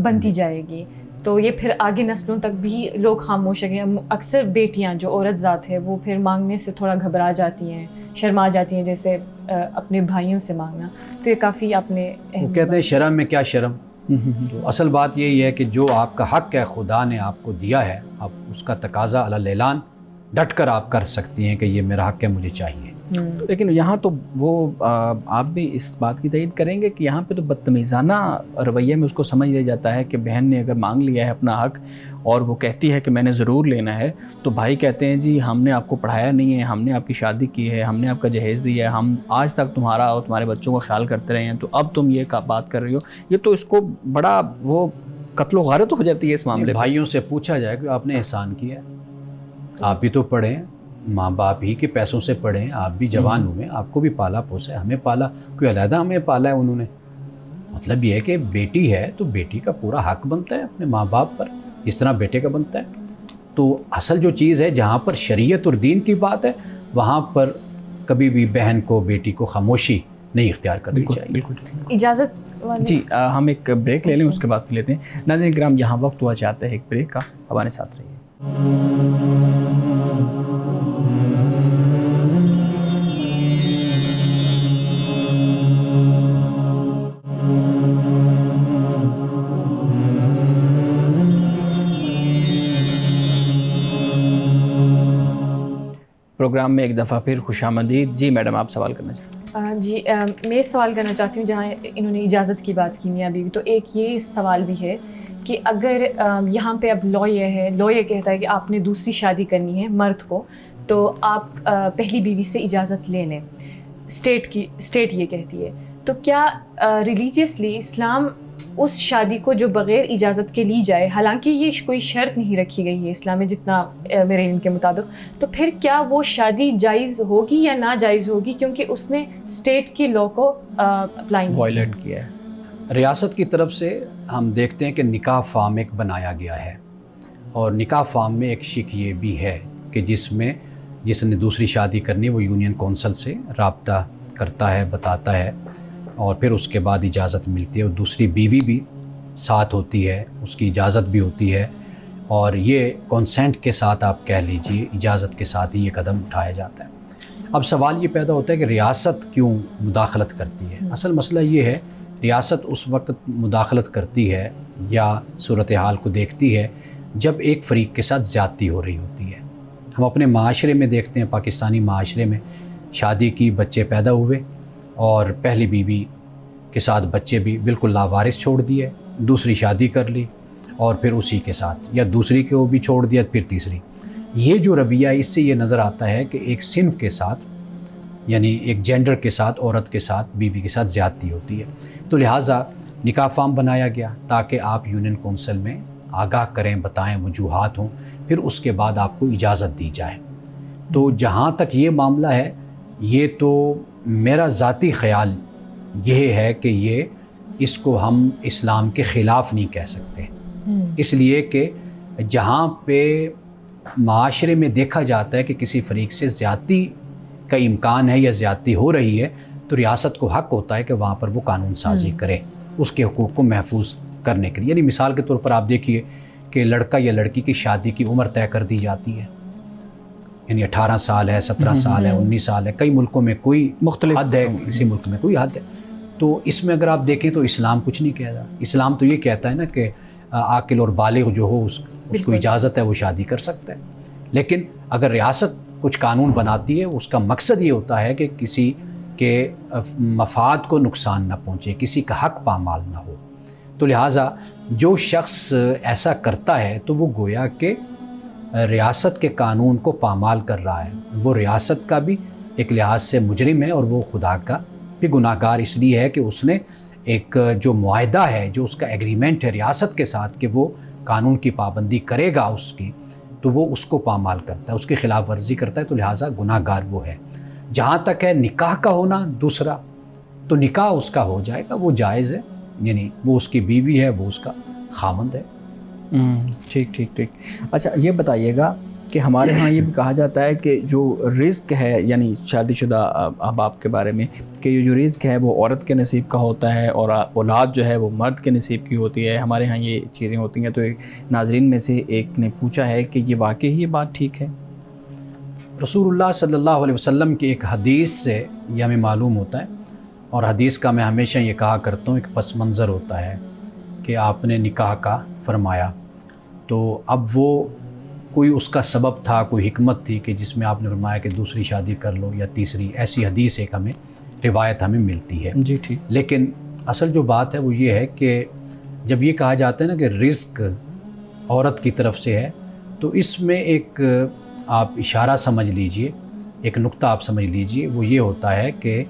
بنتی جائے گی، تو یہ پھر آگے نسلوں تک بھی لوگ خاموش ہیں۔ اکثر بیٹیاں جو عورت ذات ہے وہ پھر مانگنے سے تھوڑا گھبرا جاتی ہیں، شرما جاتی ہیں، جیسے اپنے بھائیوں سے مانگنا، تو یہ کافی آپ نے وہ کہتے ہیں شرم میں کیا شرم، تو اصل بات یہی ہے کہ جو آپ کا حق ہے خدا نے آپ کو دیا ہے، آپ اس کا تقاضا علی الاعلان ڈٹ کر آپ کر سکتی ہیں کہ یہ میرا حق ہے، مجھے چاہیے۔ لیکن یہاں تو وہ آپ بھی اس بات کی تائید کریں گے کہ یہاں پہ تو بدتمیزانہ رویے میں اس کو سمجھ لیا جاتا ہے کہ بہن نے اگر مانگ لیا ہے اپنا حق اور وہ کہتی ہے کہ میں نے ضرور لینا ہے، تو بھائی کہتے ہیں جی ہم نے آپ کو پڑھایا نہیں ہے، ہم نے آپ کی شادی کی ہے، ہم نے آپ کا جہیز دیا ہے، ہم آج تک تمہارا اور تمہارے بچوں کا خیال کرتے رہے ہیں، تو اب تم یہ بات کر رہی ہو، یہ تو اس کو بڑا وہ قتل و غارت ہو جاتی ہے اس معاملے۔ بھائیوں سے پوچھا جائے کہ آپ نے احسان کیا ہے، آپ بھی تو پڑھیں، ماں باپ ہی کے پیسوں سے پڑھیں، آپ بھی جوان ہوئے، آپ کو بھی پالا پوسا ہے، ہمیں پالا، کوئی علیحدہ ہمیں پالا ہے انہوں نے۔ مطلب یہ ہے کہ بیٹی ہے تو بیٹی کا پورا حق بنتا ہے اپنے ماں باپ پر، جس طرح بیٹے کا بنتا ہے۔ تو اصل جو چیز ہے جہاں پر شریعت اور دین کی بات ہے وہاں پر کبھی بھی بہن کو بیٹی کو خاموشی نہیں اختیار کرنی چاہیے. بالکل. اجازت والے جی ہم ایک بریک لے لیں, اس کے بعد پھر لیتے ہیں. ناظرین کرام یہاں وقت ہوا چاہتا ہے ایک بریک کا, ہمارے ساتھ رہیے. پروگرام میں ایک دفعہ پھر خوش آمدید. جی میڈم آپ سوال کرنا چاہتے ہیں. جی میں سوال کرنا چاہتی ہوں, جہاں انہوں نے اجازت کی بات کی میاں بیوی, تو ایک یہ سوال بھی ہے کہ اگر یہاں پہ اب لا یہ کہتا ہے کہ آپ نے دوسری شادی کرنی ہے مرد کو, تو آپ پہلی بیوی سے اجازت لے لیں, اسٹیٹ یہ کہتی ہے, تو کیا ریلیجیسلی اسلام اس شادی کو جو بغیر اجازت کے لی جائے, حالانکہ یہ کوئی شرط نہیں رکھی گئی ہے اسلام میں جتنا میرے علم کے مطابق, تو پھر کیا وہ شادی جائز ہوگی یا ناجائز ہوگی, کیونکہ اس نے اسٹیٹ کی لا کو اپلائی وائلیٹ کیا ہے. ریاست کی طرف سے ہم دیکھتے ہیں کہ نکاح فارم ایک بنایا گیا ہے, اور نکاح فارم میں ایک شک یہ بھی ہے کہ جس نے دوسری شادی کرنی وہ یونین کونسل سے رابطہ کرتا ہے, بتاتا ہے, اور پھر اس کے بعد اجازت ملتی ہے, اور دوسری بیوی بھی ساتھ ہوتی ہے, اس کی اجازت بھی ہوتی ہے, اور یہ کنسنٹ کے ساتھ آپ کہہ لیجئے اجازت کے ساتھ ہی یہ قدم اٹھایا جاتا ہے. اب سوال یہ پیدا ہوتا ہے کہ ریاست کیوں مداخلت کرتی ہے. اصل مسئلہ یہ ہے ریاست اس وقت مداخلت کرتی ہے یا صورتحال کو دیکھتی ہے جب ایک فریق کے ساتھ زیادتی ہو رہی ہوتی ہے. ہم اپنے معاشرے میں دیکھتے ہیں, پاکستانی معاشرے میں شادی کی, بچے پیدا ہوئے, اور پہلی بیوی کے ساتھ بچے بھی بالکل لاوارث چھوڑ دیے, دوسری شادی کر لی, اور پھر اسی کے ساتھ یا دوسری کو بھی چھوڑ دیا, پھر تیسری. یہ جو رویہ اس سے یہ نظر آتا ہے کہ ایک صنف کے ساتھ, یعنی ایک جینڈر کے ساتھ, عورت کے ساتھ, بیوی کے ساتھ زیادتی ہوتی ہے. تو لہٰذا نکاح فارم بنایا گیا تاکہ آپ یونین کونسل میں آگاہ کریں, بتائیں, وجوہات ہوں, پھر اس کے بعد آپ کو اجازت دی جائے. تو جہاں تک یہ معاملہ ہے, یہ تو میرا ذاتی خیال یہ ہے کہ اس کو ہم اسلام کے خلاف نہیں کہہ سکتے, اس لیے کہ جہاں پہ معاشرے میں دیکھا جاتا ہے کہ کسی فریق سے زیادتی کا امکان ہے یا زیادتی ہو رہی ہے, تو ریاست کو حق ہوتا ہے کہ وہاں پر وہ قانون سازی کرے اس کے حقوق کو محفوظ کرنے کے لیے. یعنی مثال کے طور پر آپ دیکھیے کہ لڑکا یا لڑکی کی شادی کی عمر طے کر دی جاتی ہے, یعنی 18 سال ہے, 17 سال ہے, 19 سال ہے, کئی ملکوں میں کوئی مختلف حد ہے, کسی ملک میں کوئی حد ہے. تو اس میں اگر آپ دیکھیں تو اسلام کچھ نہیں کہتا. اسلام تو یہ کہتا ہے نا کہ عاقل اور بالغ جو ہو اس کو اجازت ہے وہ شادی کر سکتا ہے. لیکن اگر ریاست کچھ قانون بناتی ہے, اس کا مقصد یہ ہوتا ہے کہ کسی کے مفاد کو نقصان نہ پہنچے, کسی کا حق پامال نہ ہو. تو لہٰذا جو شخص ایسا کرتا ہے تو وہ گویا کہ ریاست کے قانون کو پامال کر رہا ہے. وہ ریاست کا بھی ایک لحاظ سے مجرم ہے, اور وہ خدا کا بھی گناہ گار اس لیے ہے کہ اس نے ایک جو معاہدہ ہے, جو اس کا ایگریمنٹ ہے ریاست کے ساتھ کہ وہ قانون کی پابندی کرے گا اس کی, تو وہ اس کو پامال کرتا ہے, اس کی خلاف ورزی کرتا ہے, تو لہٰذا گناہ گار وہ ہے. جہاں تک ہے نکاح کا ہونا دوسرا, تو نکاح اس کا ہو جائے گا, وہ جائز ہے, یعنی وہ اس کی بیوی ہے, وہ اس کا خامند ہے. ٹھیک. اچھا یہ بتائیے گا کہ ہمارے ہاں یہ بھی کہا جاتا ہے کہ جو رزق ہے, یعنی شادی شدہ احباب کے بارے میں, کہ یہ جو رزق ہے وہ عورت کے نصیب کا ہوتا ہے اور اولاد جو ہے وہ مرد کے نصیب کی ہوتی ہے. ہمارے ہاں یہ چیزیں ہوتی ہیں. تو ناظرین میں سے ایک نے پوچھا ہے کہ یہ واقعی یہ بات ٹھیک ہے؟ رسول اللہ صلی اللہ علیہ وسلم کی ایک حدیث سے یہ ہمیں معلوم ہوتا ہے, اور حدیث کا میں ہمیشہ یہ کہا کرتا ہوں ایک پس منظر ہوتا ہے کہ آپ نے نکاح کا فرمایا, تو اب وہ کوئی اس کا سبب تھا, کوئی حکمت تھی کہ جس میں آپ نے فرمایا کہ دوسری شادی کر لو یا تیسری, ایسی حدیث ایک ہمیں روایت ہمیں ملتی ہے. جی ٹھیک. لیکن اصل جو بات ہے وہ یہ ہے کہ جب یہ کہا جاتا ہے نا کہ رزق عورت کی طرف سے ہے, تو اس میں ایک آپ اشارہ سمجھ لیجئے, ایک نقطہ آپ سمجھ لیجئے, وہ یہ ہوتا ہے کہ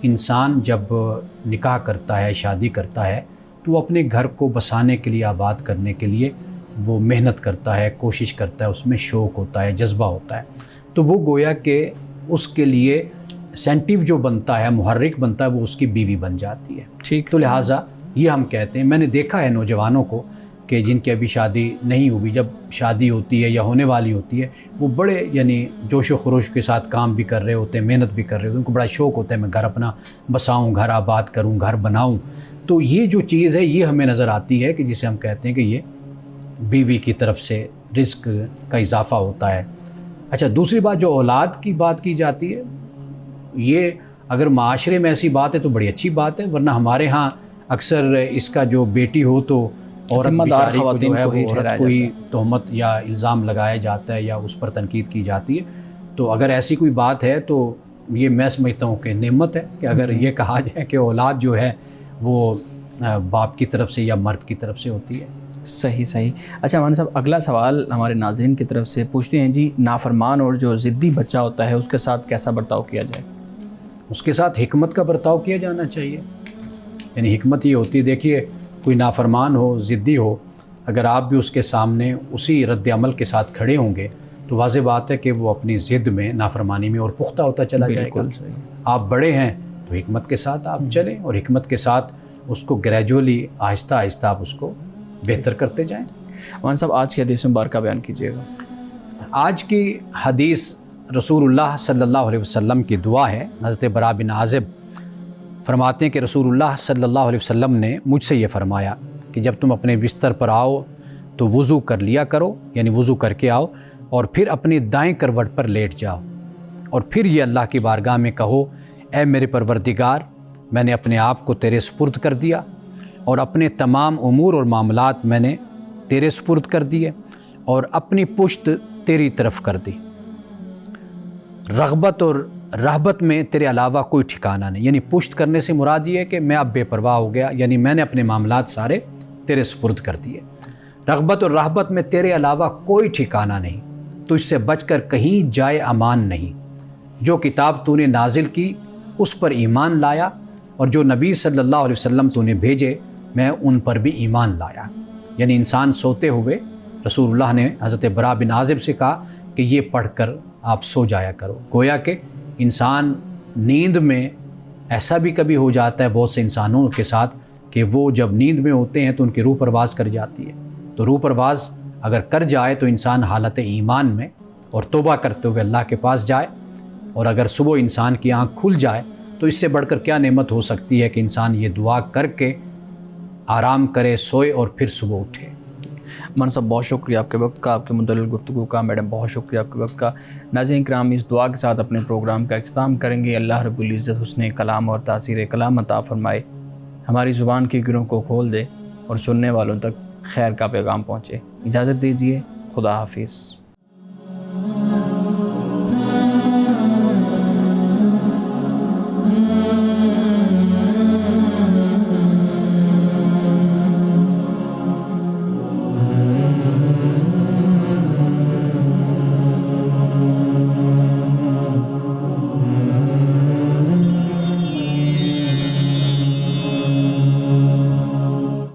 انسان جب نکاح کرتا ہے, شادی کرتا ہے, تو وہ اپنے گھر کو بسانے کے لیے, آباد کرنے کے لیے وہ محنت کرتا ہے, کوشش کرتا ہے, اس میں شوق ہوتا ہے, جذبہ ہوتا ہے. تو وہ گویا کہ اس کے لیے انسینٹیو جو بنتا ہے, محرک بنتا ہے, وہ اس کی بیوی بن جاتی ہے. ٹھیک. تو لہٰذا یہ ہم کہتے ہیں, میں نے دیکھا ہے نوجوانوں کو کہ جن کی ابھی شادی نہیں ہوئی، جب شادی ہوتی ہے یا ہونے والی ہوتی ہے وہ بڑے یعنی جوش و خروش کے ساتھ کام بھی کر رہے ہوتے ہیں، محنت بھی کر رہے ہوتے ہیں، ان کو بڑا شوق ہوتا ہے میں گھر اپنا بساؤں، گھر آباد کروں، گھر بناؤں. تو یہ جو چیز ہے یہ ہمیں نظر آتی ہے کہ جسے ہم کہتے ہیں کہ یہ بیوی کی طرف سے رزق کا اضافہ ہوتا ہے. اچھا، دوسری بات جو اولاد کی بات کی جاتی ہے، یہ اگر معاشرے میں ایسی بات ہے تو بڑی اچھی بات ہے، ورنہ ہمارے ہاں اکثر اس کا جو بیٹی ہو تو عورت بیچاری کو جو ہے وہ عورت کو ہی تہمت یا الزام لگایا جاتا ہے یا اس پر تنقید کی جاتی ہے. تو اگر ایسی کوئی بات ہے تو یہ میں سمجھتا ہوں کہ نعمت ہے کہ اگر یہ کہا جائے کہ اولاد جو ہے وہ باپ کی طرف سے یا مرد کی طرف سے ہوتی ہے. صحیح. اچھا مولانا صاحب، اگلا سوال ہمارے ناظرین کی طرف سے پوچھتے ہیں جی، نافرمان اور جو ضدی بچہ ہوتا ہے اس کے ساتھ کیسا برتاؤ کیا جائے؟ اس کے ساتھ حکمت کا برتاؤ کیا جانا چاہیے. یعنی حکمت یہ ہوتی ہے، دیکھیے کوئی نافرمان ہو، ضدی ہو، اگر آپ بھی اس کے سامنے اسی رد عمل کے ساتھ کھڑے ہوں گے تو واضح بات ہے کہ وہ اپنی ضد میں، نافرمانی میں اور پختہ ہوتا چلا جائے گا. آپ بڑے ہیں تو حکمت کے ساتھ آپ چلیں اور حکمت کے ساتھ اس کو گریجولی آہستہ آہستہ آپ اس کو بہتر کرتے جائیں. مولانا صاحب، آج کی حدیث مبارکہ بیان کیجیے گا. آج کی حدیث رسول اللہ صلی اللہ علیہ وسلم کی دعا ہے. حضرت براء بن عازب فرماتے ہیں کہ رسول اللہ صلی اللہ علیہ وسلم نے مجھ سے یہ فرمایا کہ جب تم اپنے بستر پر آؤ تو وضو کر لیا کرو، یعنی وضو کر کے آؤ اور پھر اپنی دائیں کروٹ پر لیٹ جاؤ اور پھر یہ اللہ کی بارگاہ میں کہو، اے میرے پروردگار، میں نے اپنے آپ کو تیرے سپرد کر دیا اور اپنے تمام امور اور معاملات میں نے تیرے سپرد کر دیے اور اپنی پشت تیری طرف کر دی. رغبت اور رہبت میں تیرے علاوہ کوئی ٹھکانہ نہیں. یعنی پشت کرنے سے مراد یہ ہے کہ میں اب بے پرواہ ہو گیا، یعنی میں نے اپنے معاملات سارے تیرے سپرد کر دیے. رغبت اور رہبت میں تیرے علاوہ کوئی ٹھکانہ نہیں، تو اس سے بچ کر کہیں جائے امان نہیں. جو کتاب تو نے نازل کی اس پر ایمان لایا اور جو نبی صلی اللہ علیہ وسلم تو نے بھیجے میں ان پر بھی ایمان لایا. یعنی انسان سوتے ہوئے رسول اللہ نے حضرت براء بن عازب سے کہا کہ یہ پڑھ کر آپ سو جایا کرو. گویا کہ انسان نیند میں ایسا بھی کبھی ہو جاتا ہے بہت سے انسانوں کے ساتھ کہ وہ جب نیند میں ہوتے ہیں تو ان کی روح پرواز کر جاتی ہے. تو روح پرواز اگر کر جائے تو انسان حالت ایمان میں اور توبہ کرتے ہوئے اللہ کے پاس جائے، اور اگر صبح انسان کی آنکھ کھل جائے تو اس سے بڑھ کر کیا نعمت ہو سکتی ہے کہ انسان یہ دعا کر کے آرام کرے، سوئے اور پھر صبح اٹھے. مولانا صاحب بہت شکریہ آپ کے وقت کا، آپ کے مدلل گفتگو کا. میڈم بہت شکریہ آپ کے وقت کا. ناظرین کرام، اس دعا کے ساتھ اپنے پروگرام کا اختتام کریں گے. اللہ رب العزت حسن کلام اور تاثیر کلام عطا فرمائے، ہماری زبان کی گروں کو کھول دے اور سننے والوں تک خیر کا پیغام پہنچے. اجازت دیجیے، خدا حافظ.